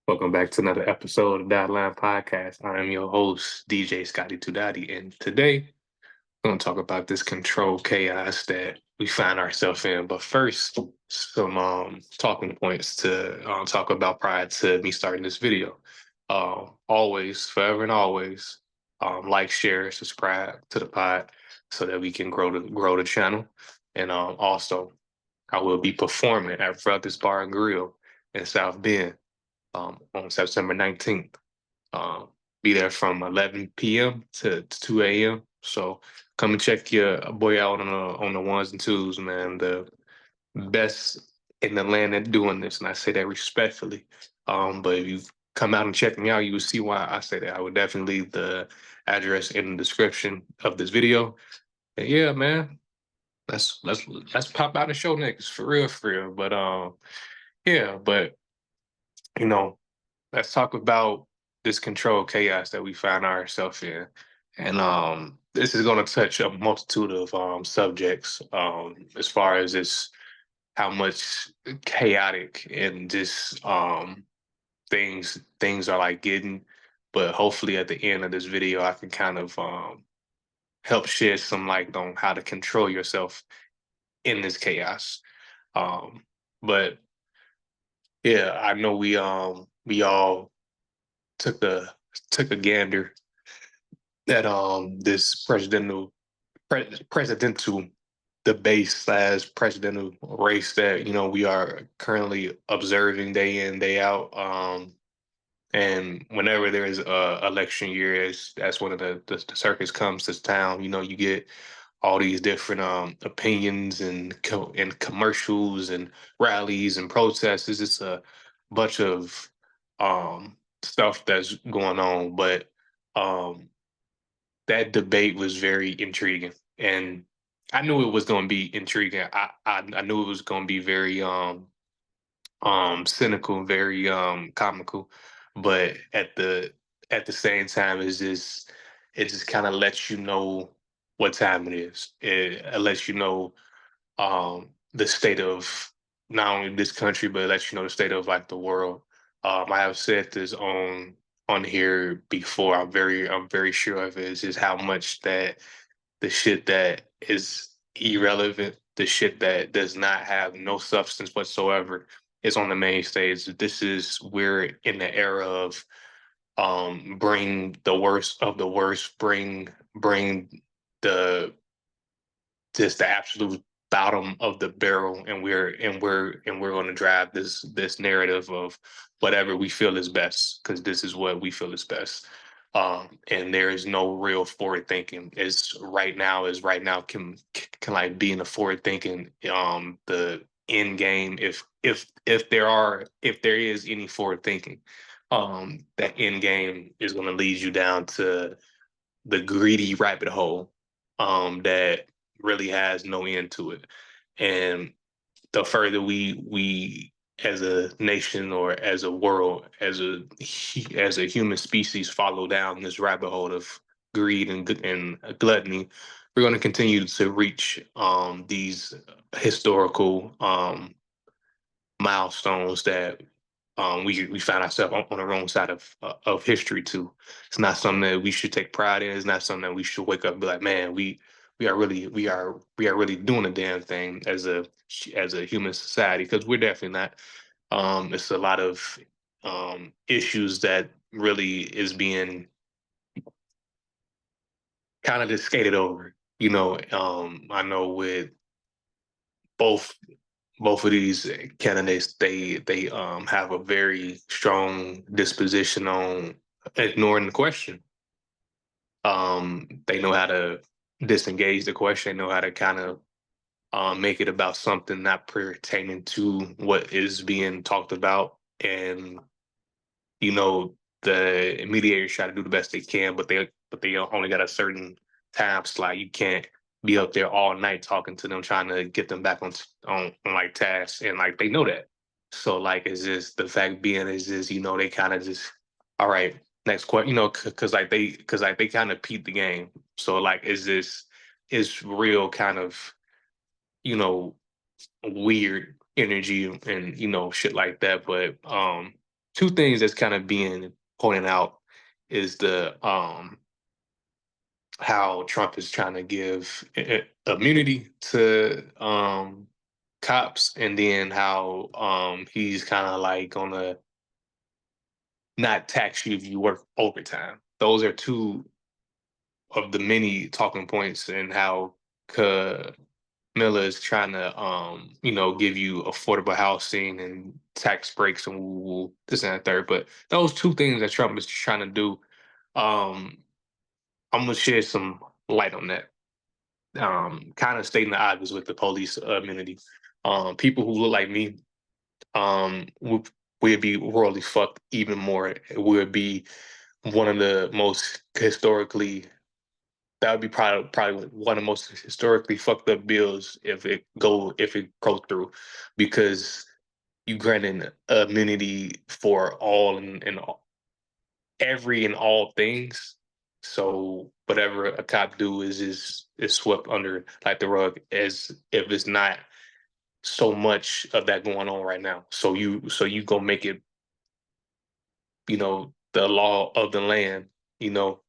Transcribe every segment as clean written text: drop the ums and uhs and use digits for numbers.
Welcome back to another episode of Line Podcast. I am your host, DJ Scotty Tudati, and today we're going to talk about this control chaos that we find ourselves in. But first, some talking points to talk about prior to me starting this video. Always, forever and always, like, share, subscribe to the pod so that we can grow the channel. And also, I will be performing at Brothers Bar and Grill in South Bend on September 19th. Um, be there from 11 p.m. to 2 a.m. So come and check your boy out on the ones and twos, man. The best in the land at doing this, and I say that respectfully. But if you come out and check me out, you will see why I say that. I would definitely leave the address in the description of this video. And yeah, man, let's pop out and show niggas for real, for real. But yeah, but you know, let's talk about this control chaos that we find ourselves in. And this is going to touch a multitude of subjects as far as this how much chaotic and just things are like getting. But hopefully at the end of this video, I can kind of help shed some light on how to control yourself in this chaos. Um, but yeah, I know we all took a took a gander at this presidential debate slash presidential race that we are currently observing day in day out. And whenever there is a election year, that's when the circus comes to town. You get all these different opinions and commercials and rallies and protests. It's just a bunch of stuff that's going on. But um, that debate was very intriguing, and I knew it was going to be intriguing. I knew it was going to be very cynical, very comical, but at the same time, it just kind of lets you know what time it is. It lets you know the state of not only this country, but it lets you know the state of like the world. I have said this on here before. I'm very sure of it. Is just how much that the shit that is irrelevant, the shit that does not have no substance whatsoever, is on the main stage. This is we're in the era of bring the worst of the worst, bring the just the absolute bottom of the barrel, and we're going to drive this narrative of whatever we feel is best, because this is what we feel is best. And there is no real forward thinking. Is right now can like be in the forward thinking the end game, if there is any forward thinking, that end game is going to lead you down to the greedy rabbit hole that really has no end to it. And the further we as a nation or as a world, as a human species follow down this rabbit hole of greed and gluttony, we're going to continue to reach these historical milestones that we find ourselves on the wrong side of history too. It's not something that we should take pride in. It's not something that we should wake up and be like, man, we are really doing a damn thing as a human society, because we're definitely not. It's a lot of issues that really is being kind of just skated over. I know with both both of these candidates, they have a very strong disposition on ignoring the question. They know how to disengage the question. They know how to kind of make it about something not pertaining to what is being talked about. And you know, the mediators try to do the best they can, but they only got a certain time slot. You can't be up there all night talking to them, trying to get them back on like tasks, and like they know that. So like it's just the fact being is just they kind of just, all right, next question, because they kind of peep the game. So like it's real kind of you know weird energy and shit like that. But two things that's kind of being pointed out is the how Trump is trying to give immunity to cops, and then how he's kind of like gonna not tax you if you work overtime. Those are two of the many talking points, and how Miller is trying to, give you affordable housing and tax breaks and this and that third. But those two things that Trump is trying to do, um, I'm gonna shed some light on that. Kind of stating the obvious with the police immunity. People who look like me, would be royally fucked even more. It would be one of the most historically that would be probably one of the most historically fucked up bills if it goes through, because you granting immunity for all and every and all things. So whatever a cop do is swept under like the rug, as if it's not so much of that going on right now. So you go make it, the law of the land, you know,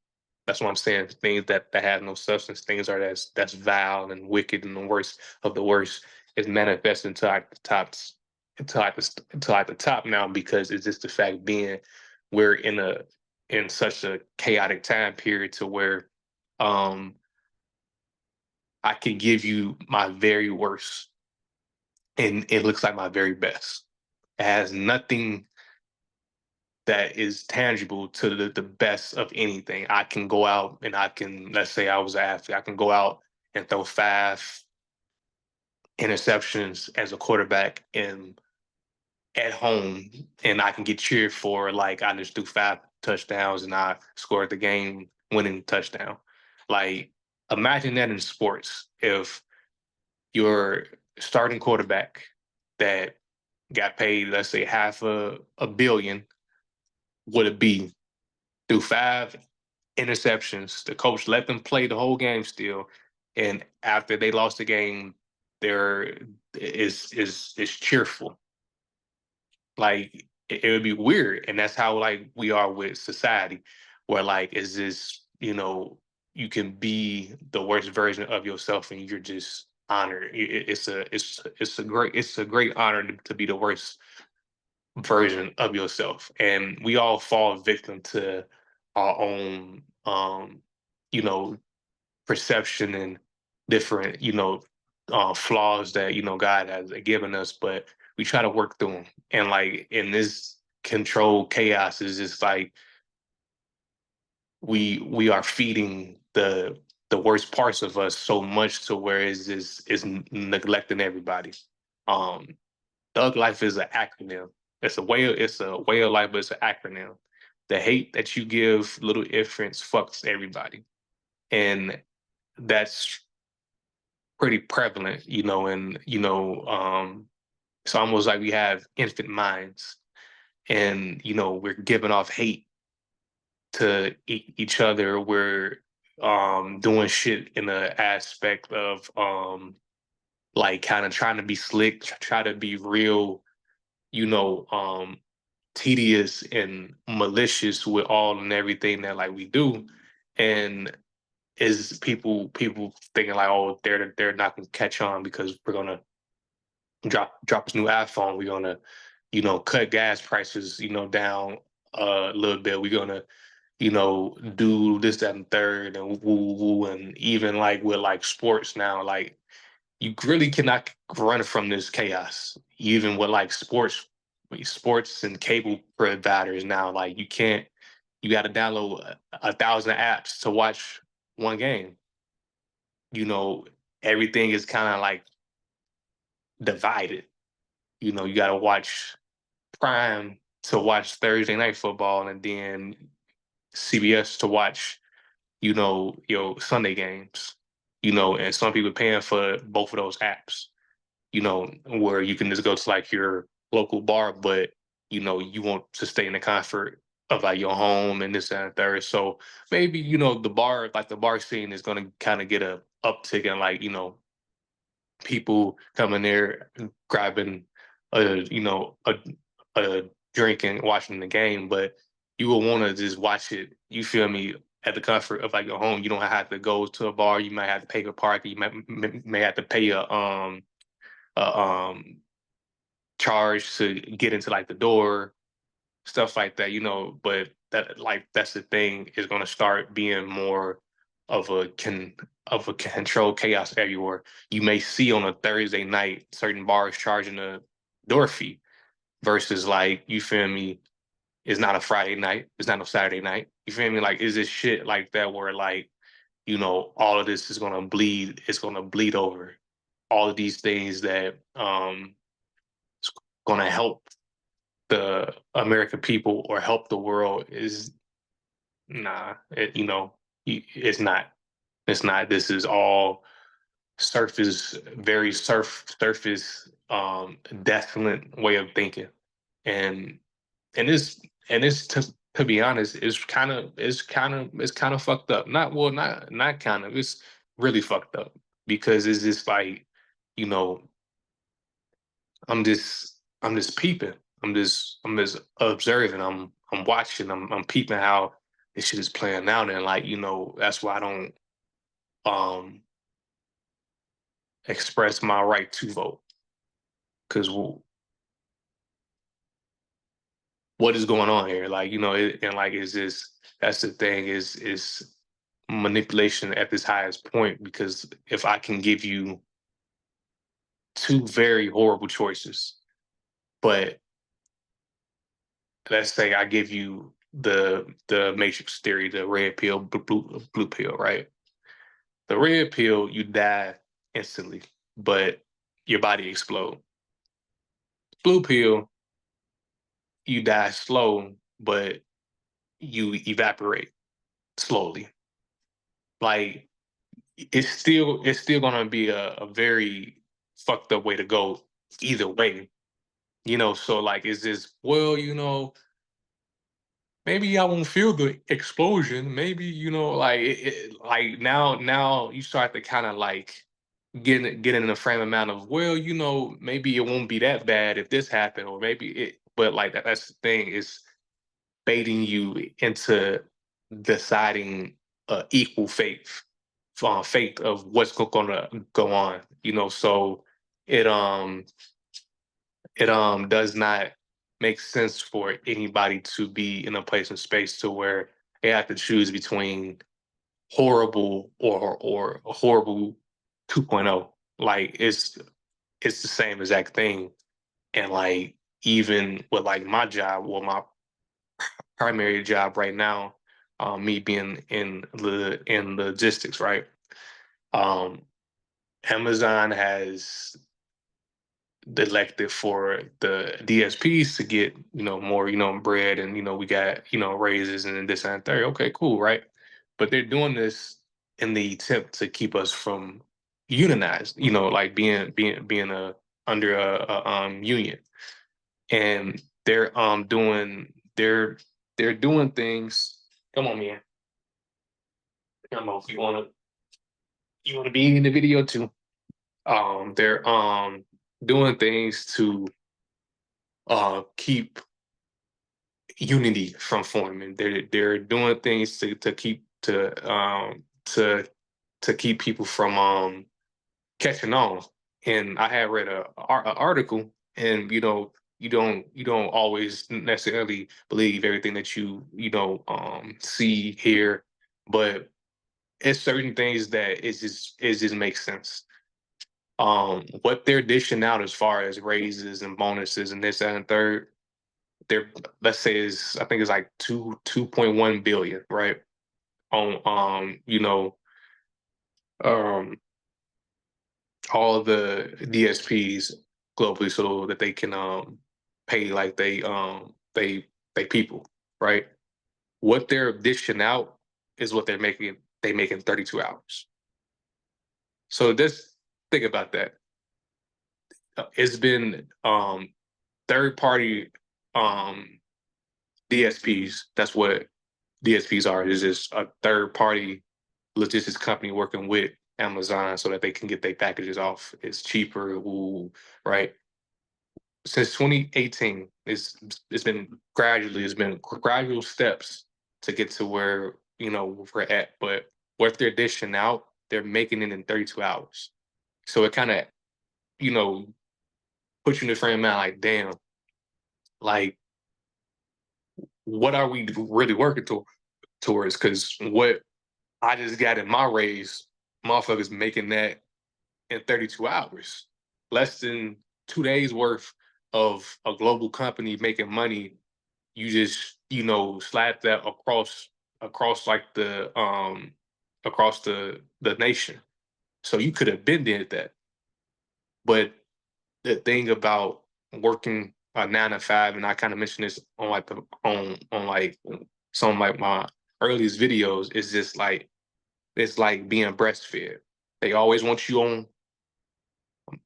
that's what I'm saying. Things that have no substance, things are that's vile and wicked and the worst of the worst is manifesting to like the tops, to like the top now, because it's just the fact being we're in such a chaotic time period to where um I can give you my very worst and it looks like my very best. It has nothing that is tangible to the best of anything. I can go out and I can, let's say I was an athlete, I can go out and throw 5 interceptions as a quarterback and at home, and I can get cheered for like I just threw 5 touchdowns and I scored the game winning touchdown. Like, imagine that in sports. If your starting quarterback that got paid, let's say half a billion, would it be through 5 interceptions. The coach let them play the whole game still, and after they lost the game, there is cheerful. Like it would be weird, and that's how like we are with society, where like is this you can be the worst version of yourself, and you're just honored. It's a great honor to be the worst version of yourself, and we all fall victim to our own you know perception and different flaws that God has given us, but we try to work through them. And like in this controlled chaos is just like we are feeding the worst parts of us so much to where is neglecting everybody. um Thug life is an acronym. It's a way of life, but it's an acronym. The hate that you give little infants fucks everybody. And that's pretty prevalent, and it's almost like we have infant minds, and we're giving off hate to each other. We're doing shit in the aspect of like kind of trying to be slick, try to be real, you know, um, tedious and malicious with all and everything that like we do, and is people thinking like, oh, they're not gonna catch on because we're gonna drop this new iPhone, we're gonna cut gas prices down a little bit, we're gonna do this that and third and woo woo, and even like with like sports now, like you really cannot run from this chaos. Even with like sports and cable providers now, like you can't. You got to download 1,000 apps to watch one game. You know, everything is kind of like divided. You got to watch Prime to watch Thursday night football, and then CBS to watch your Sunday games. And some people paying for both of those apps. Where you can just go to like your local bar, but you want to stay in the comfort of like your home and this and that third. So maybe, the bar scene is gonna kind of get a uptick in like, people coming there grabbing a drinking, watching the game, but you will want to just watch it. You feel me? At the comfort of like your home, you don't have to go to a bar. You might have to pay for parking. You may have to pay a charge to get into like the door, stuff like that. But that's the thing is going to start being more of a controlled chaos everywhere. You may see on a Thursday night certain bars charging a door fee versus like you feel me. It's not a Friday night. It's not a Saturday night. You feel me? Like, is this shit like that where like all of this is gonna bleed? It's gonna bleed over. All of these things that is gonna help the American people or help the world is nah. It's not. It's not. This is all surface, very surface, desolate way of thinking, and and it's to be honest, it's kind of fucked up. Not kind of. It's really fucked up because it's just like you know I'm just peeping. I'm just observing. I'm watching. I'm peeping how this shit is playing out, and like that's why I don't um express my right to vote because what is going on here? Like and like is this that's the thing is manipulation at this highest point because if I can give you two very horrible choices, but let's say I give you the matrix theory, the red pill, blue pill, right? The red pill, you die instantly, but your body explode. Blue pill, you die slow, but you evaporate slowly. Like it's still gonna be a very fucked up way to go either way. So like is this well, maybe I won't feel the explosion. Maybe, like like now you start to kind of like get in the frame amount of well, maybe it won't be that bad if this happened, or maybe but like that's the thing is baiting you into deciding equal fate of what's gonna go on. So it um it does not make sense for anybody to be in a place and space to where they have to choose between horrible or a horrible 2.0. Like it's the same exact thing. And like even with like my job, well, my primary job right now, me being in logistics, right? Um, Amazon has elected for the DSPs to get more bread, and we got raises and this and that. Okay, cool, right? But they're doing this in the attempt to keep us from unionized, like being a under a union, and they're doing things. Come on, man. Come on, you wanna be in the video too. They're doing things to keep unity from forming. They're doing things to keep to keep people from catching on. And I had read a article, and you don't always necessarily believe everything that you see here, but it's certain things that it just makes sense. What they're dishing out as far as raises and bonuses and this that, and third, they're let's say is I think it's like 2.1 billion, right? On um all the DSPs globally so that they can pay like they people, right? What they're dishing out is what they make in 32 hours. So just think about that. It's been third party um DSPs. That's what DSPs are. Is just a third party logistics company working with Amazon so that they can get their packages off. It's cheaper, ooh, right? since 2018, it's been gradual steps to get to where we're at. But what they're dishing out, they're making it in 32 hours. So it kind of you know puts you in the frame of mind like, damn, like what are we really working towards? Because what I just got in my raise, motherfuckers making that in 32 hours, less than 2 days worth of a global company making money. You just slap that across like across the nation. So you could have been did that. But the thing about working a 9 to 5, and I kind of mentioned this on like on like some of like my earliest videos, is just like it's like being breastfed. They always want you on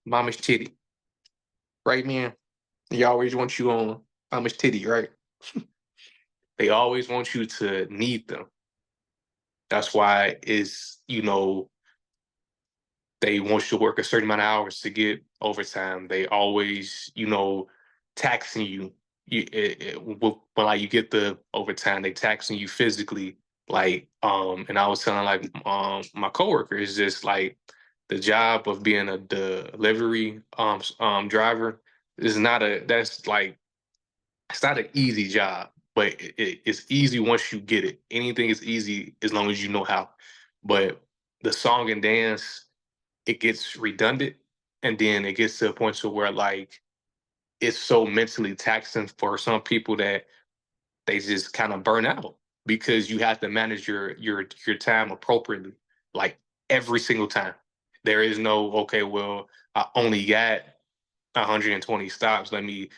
mama's titty, right, man? They always want you on mama's titty, right? They always want you to need them. That's why they want you to work a certain amount of hours to get overtime. They always, taxing you. When like you get the overtime, they taxing you physically. Like, and I was telling like my coworker is just like the job of being a delivery driver is not a that's like it's not an easy job, but it's easy once you get it. Anything is easy as long as you know how. But the song and dance, it gets redundant, and then it gets to a point to where like it's so mentally taxing for some people that they just kind of burn out because you have to manage your time appropriately, like every single time. There is no okay, well, I only got 120 stops. Let me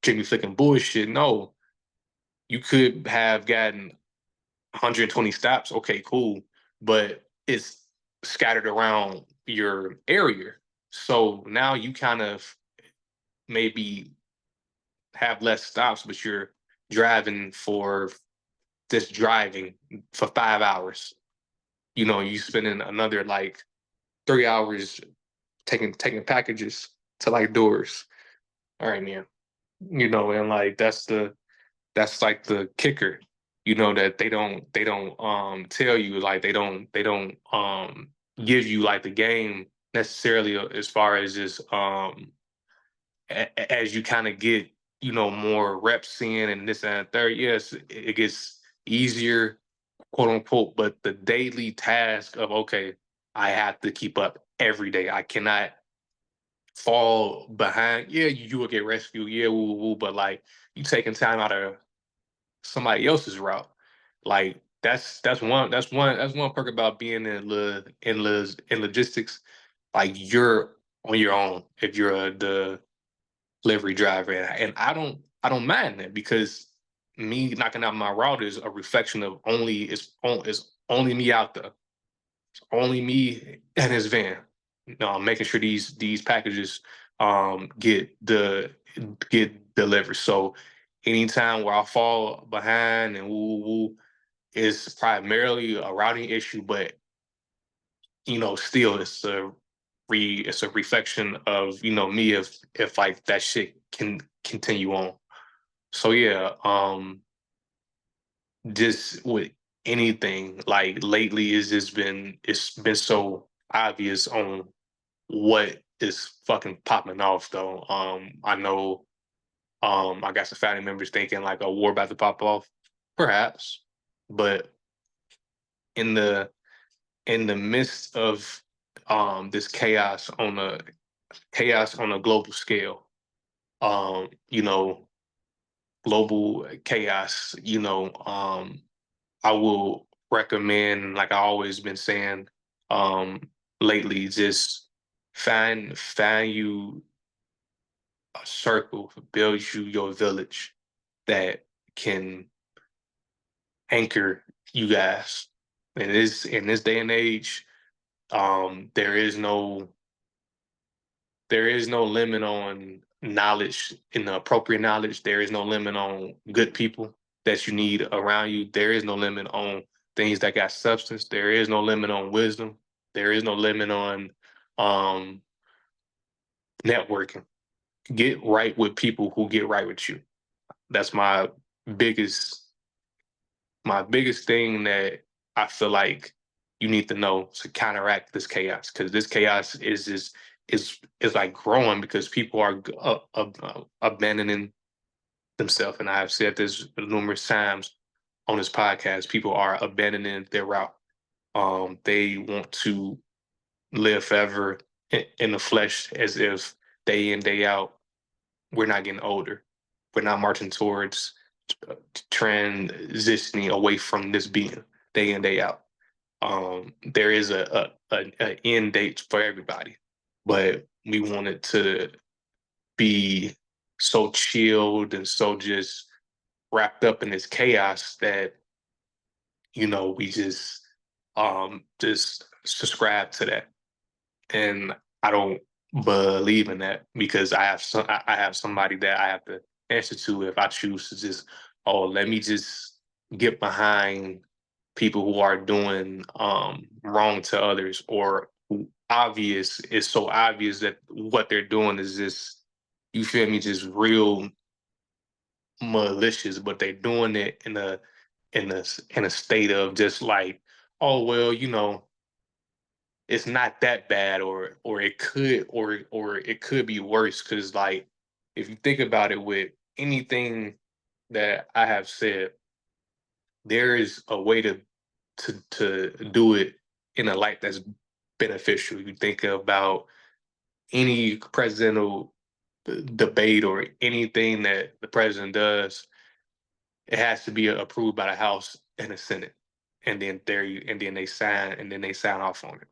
Jimmy flicking bullshit. No, you could have gotten 120 stops. Okay, cool, but it's scattered around your area. So now you kind of maybe have less stops, but you're driving for just driving for 5 hours. You spending another like 3 hours taking packages to like doors. All right, man. And like that's like the kicker. That they don't tell you, like they don't give you like the game necessarily, as far as just as you kind of get more reps in and this and third. Yes, it gets easier, quote unquote, but the daily task of, okay, I have to keep up every day. I cannot fall behind. Yeah, you will get rescued. Yeah, woo, woo, woo, but like you taking time out of somebody else's route. Like that's one perk about being in logistics. Like you're on your own if you're the delivery driver, and I don't mind that, because me knocking out my route is a reflection of it's only me out there. It's only me and his van. I'm making sure these packages get delivered. So anytime where I fall behind and woo woo woo, is primarily a routing issue, but still it's a reflection of me, if like that shit can continue on. So yeah, just with anything like lately, it's been so obvious on what is fucking popping off though. I know I got some family members thinking like a war about to pop off, perhaps, but in the midst of this chaos on a global scale, um, you know, global chaos, I will recommend, like I always been saying, um, lately, just find you a circle, build you your village that can anchor you guys. In this day and age, um, there is no there is no limit on knowledge, in the appropriate knowledge. There is no limit on good people that you need around you. There is no limit on things that got substance. There is no limit on wisdom. There is no limit on um, networking. Get right with people who get right with you. That's biggest my biggest thing that I feel like you need to know to counteract this chaos, because this chaos is like growing because people are abandoning themselves, and I've said this numerous times on this podcast. People are abandoning their route. They want to live forever in the flesh, as if day in day out we're not getting older. We're not marching towards transitioning away from this being day in day out. There is a end date for everybody, but we want it to be so chilled and so just wrapped up in this chaos that we just subscribe to that. And I don't believe in that, because I have somebody that I have to answer to if I choose to just, oh, let me just get behind people who are doing wrong to others, or who obvious it's so obvious that what they're doing is just, you feel me, just real malicious, but they're doing it in a state of just like, oh well, it's not that bad, or it could be worse, because like, if you think about it, with anything that I have said, there is a way to do it in a light that's beneficial. You think about any presidential debate or anything that the president does, it has to be approved by the House and the Senate, and then they sign off on it.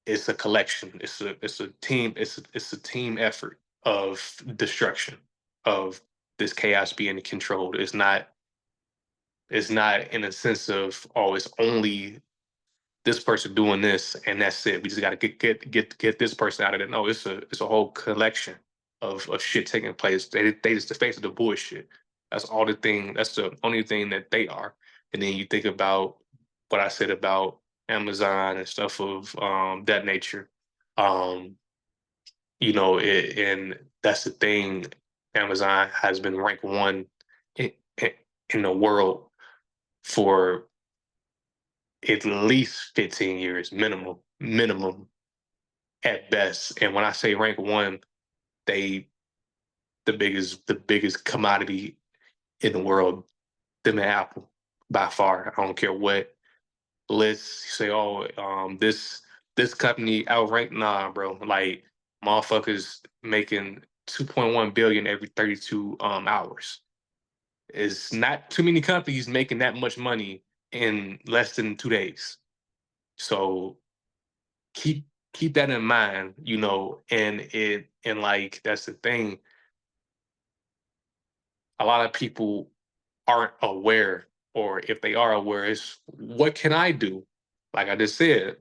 It's a collection. It's a team. It's a team effort of destruction, of this chaos being controlled. It's not in a sense of, oh, it's only this person doing this and that's it. We just got to get this person out of there. No, it's a whole collection of shit taking place. They just the face of the bullshit. That's all the thing. That's the only thing that they are. And then you think about what I said about Amazon and stuff of that nature. Um, and that's the thing. Amazon has been ranked one in, in the world for at least 15 years, minimum at best. And when I say rank one, they the biggest commodity in the world, them and Apple, by far. I don't care what lists say, oh, this company outranked. Nah, bro. Like, motherfuckers making 2.1 billion every 32 hours. It's not too many companies making that much money in less than 2 days. So keep that in mind, and like, that's the thing. A lot of people aren't aware, or if they are aware, it's, what can I do? Like I just said,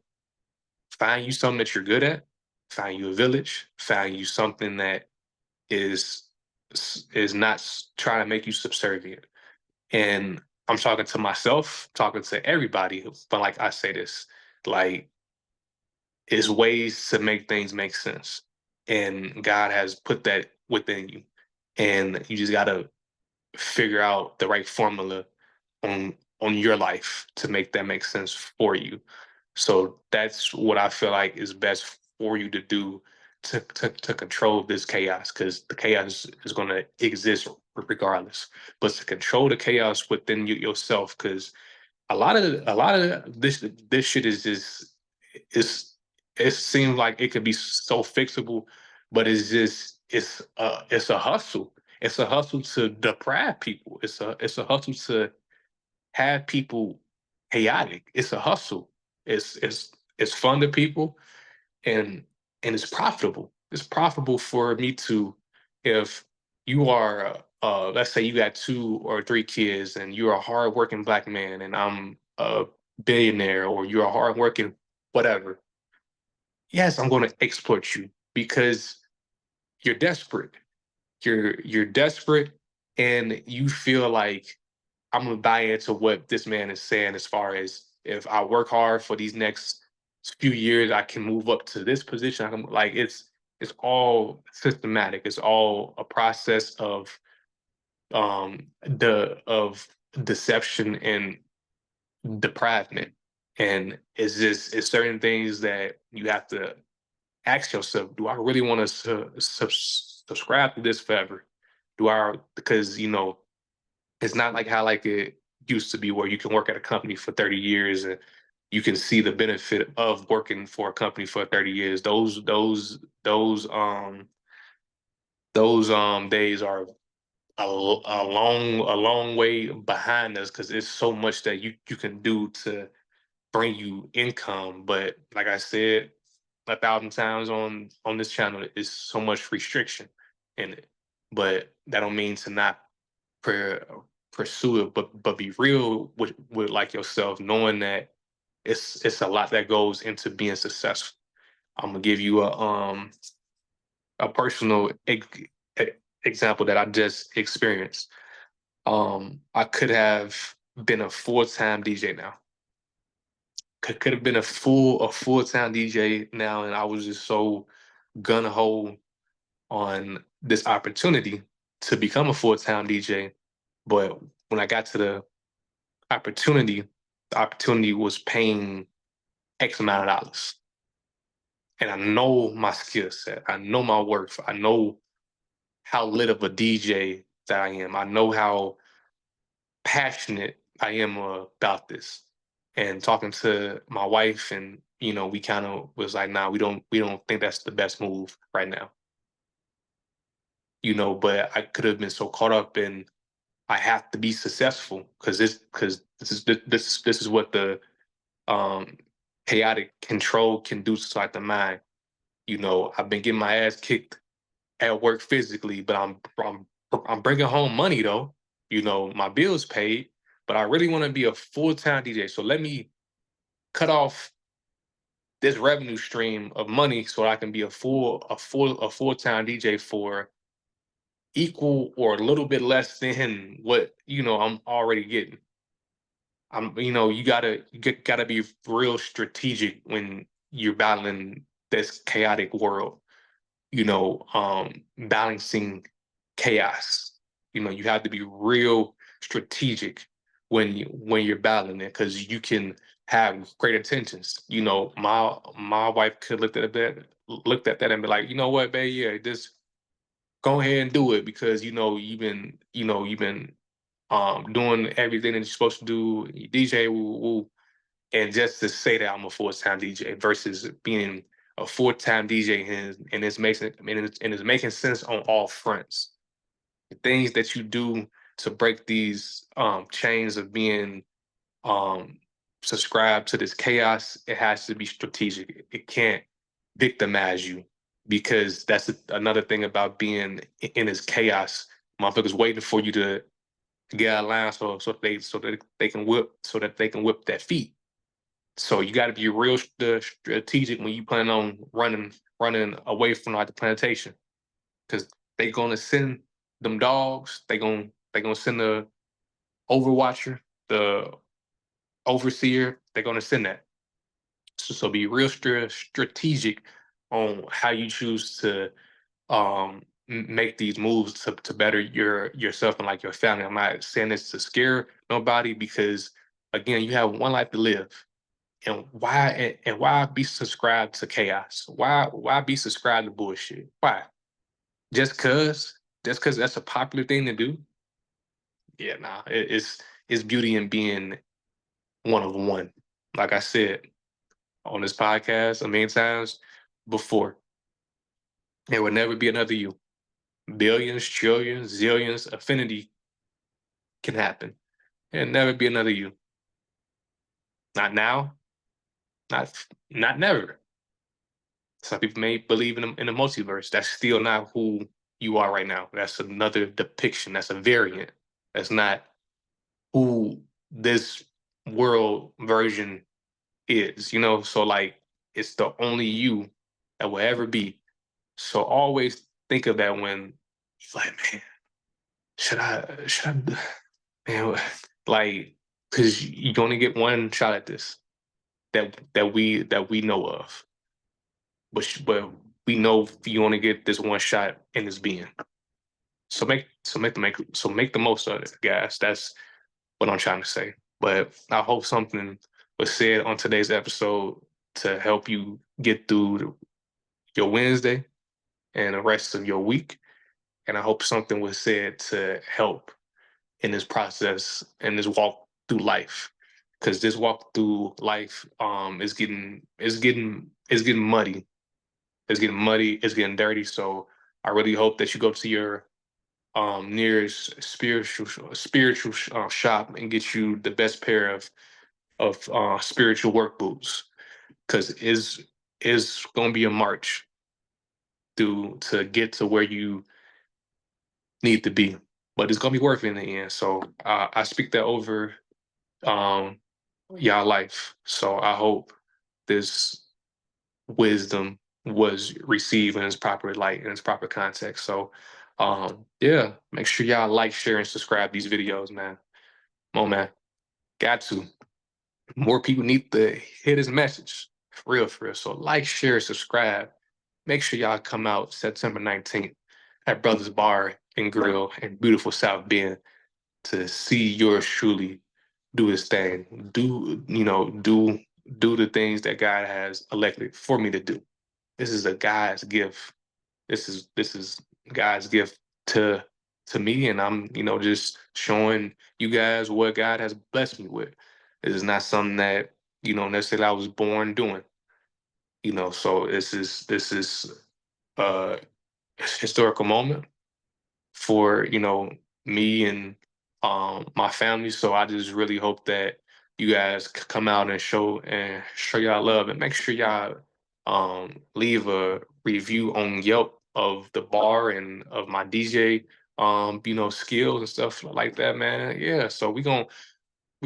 find you something that you're good at, find you a village, find you something that is is not trying to make you subservient. And I'm talking to myself, talking to everybody, but like I say this, like, is ways to make things make sense. And God has put that within you. And you just gotta figure out the right formula on your life to make that make sense for you. So that's what I feel like is best for you to do to control this chaos, because the chaos is going to exist regardless. But to control the chaos within yourself, because a lot of this shit is just, it's it seems like it could be so fixable, but it's a hustle. It's a hustle to deprive people. It's a hustle to have people chaotic. It's a hustle. It's fun to people, and it's profitable. It's profitable for me to, if you are, let's say you got 2 or 3 kids and you're a hardworking black man, and I'm a billionaire, or you're a hardworking whatever. Yes, I'm going to exploit you because you're desperate. You're desperate, and you feel like, I'm gonna buy into what this man is saying, as far as, if I work hard for these next few years, I can move up to this position. I can, like, It's all systematic. It's all a process of deception and deprivement. And it's certain things that you have to ask yourself, do I really want to subscribe to this forever? Because it's not like how like it used to be where you can work at a company for 30 years and you can see the benefit of working for a company for 30 years. Those days are a long way behind us because it's so much that you can do to bring you income. But like I said 1,000 times on this channel, is so much restriction in it. But that don't mean to not per, pursue it, but be real with like yourself, knowing that it's a lot that goes into being successful. I'm gonna give you a personal example that I just experienced. I could have been a full-time DJ now. Could have been a full-time DJ now, and I was just so gun ho on this opportunity to become a full-time DJ. But when I got to opportunity, the opportunity was paying X amount of dollars. And I know my skill set. I know my worth. I know how lit of a DJ that I am. I know how passionate I am about this. And talking to my wife, and we kind of was like, nah, we don't think that's the best move right now. But I could have been so caught up in I have to be successful because this is what the um chaotic control can do to like the mind. I've been getting my ass kicked at work physically, but I'm bringing home money though. My bills paid, but I really want to be a full-time DJ. So let me cut off this revenue stream of money so I can be a full-time DJ for equal or a little bit less than what I'm already getting. You gotta be real strategic when you're battling this chaotic world. Balancing chaos. You have to be real strategic when you're battling it because you can have great intentions. My wife could looked at that and be like, you know what, babe, yeah, just go ahead and do it because you've been doing everything that you're supposed to do, DJ, woo, woo. And just to say that I'm a full-time DJ versus being a full-time DJ and it's making sense on all fronts. The things that you do to break these chains of being um, subscribed to this chaos, it has to be strategic. It can't victimize you because that's another thing about being in this chaos. Motherfuckers waiting for you to get out of line so that they can whip their feet. So you got to be real strategic when you plan on running away from like the plantation because they gonna send them dogs. They gonna send the overwatcher, the overseer. They're gonna send that. So be real strategic on how you choose to make these moves to better yourself and like your family. I'm not saying this to scare nobody because again, you have one life to live. And why be subscribed to chaos? Why be subscribed to bullshit? Why? Just cause? Just cause that's a popular thing to do? Yeah, nah. It's beauty in being one of one. Like I said on this podcast a million times before, there will never be another you. Billions, trillions, zillions, affinity can happen. There'll never be another you. Not now, not never. Some people may believe in the multiverse. That's still not who you are right now. That's another depiction. That's a variant. That's not who this world version is. So like it's the only you that will ever be. So always think of that when you're like, man, should I, man, like, because you only get one shot at this that we know of. But we know you only get this one shot in this being. So make the most of it, guys. That's what I'm trying to say. But I hope something was said on today's episode to help you get through your Wednesday and the rest of your week. And I hope something was said to help in this process and this walk through life. Because this walk through life is getting muddy. It's getting muddy, it's getting dirty. So I really hope that you go to your nearest spiritual shop and get you the best pair of spiritual work boots, because is going to be a march through to get to where you need to be, but it's going to be worth it in the end. So I speak that over um, y'all life. So I hope this wisdom was received in its proper light, in its proper context. So yeah, make sure y'all like, share, and subscribe these videos, man. Come on, man. Got to. More people need to hear this message. For real, for real. So like, share, subscribe. Make sure y'all come out September 19th at Brothers Bar and Grill in beautiful South Bend to see yours truly do his thing. Do the things that God has elected for me to do. This is a God's gift. This is God's gift to me, and I'm just showing you guys what God has blessed me with. This is not something that necessarily I was born doing. So this is a historical moment for me and my family. So I just really hope that you guys come out and show y'all love, and make sure y'all leave a review on Yelp of the bar and of my DJ skills and stuff like that, man. Yeah, so we gonna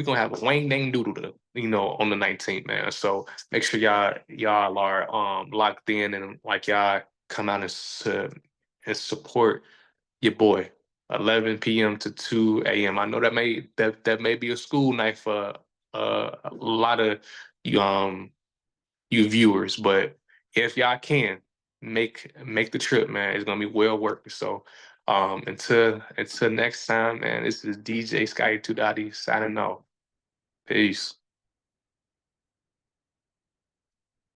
have a Wayne Dang Doodle on the 19th, man. So make sure y'all are locked in, and like y'all come out and support your boy. 11 p.m. to 2 a.m. I know that may be a school night for a lot of you viewers, but if y'all can make the trip, man, it's gonna be well worth it. So until next time, man, this is DJ Scotty 2 signing off. Peace.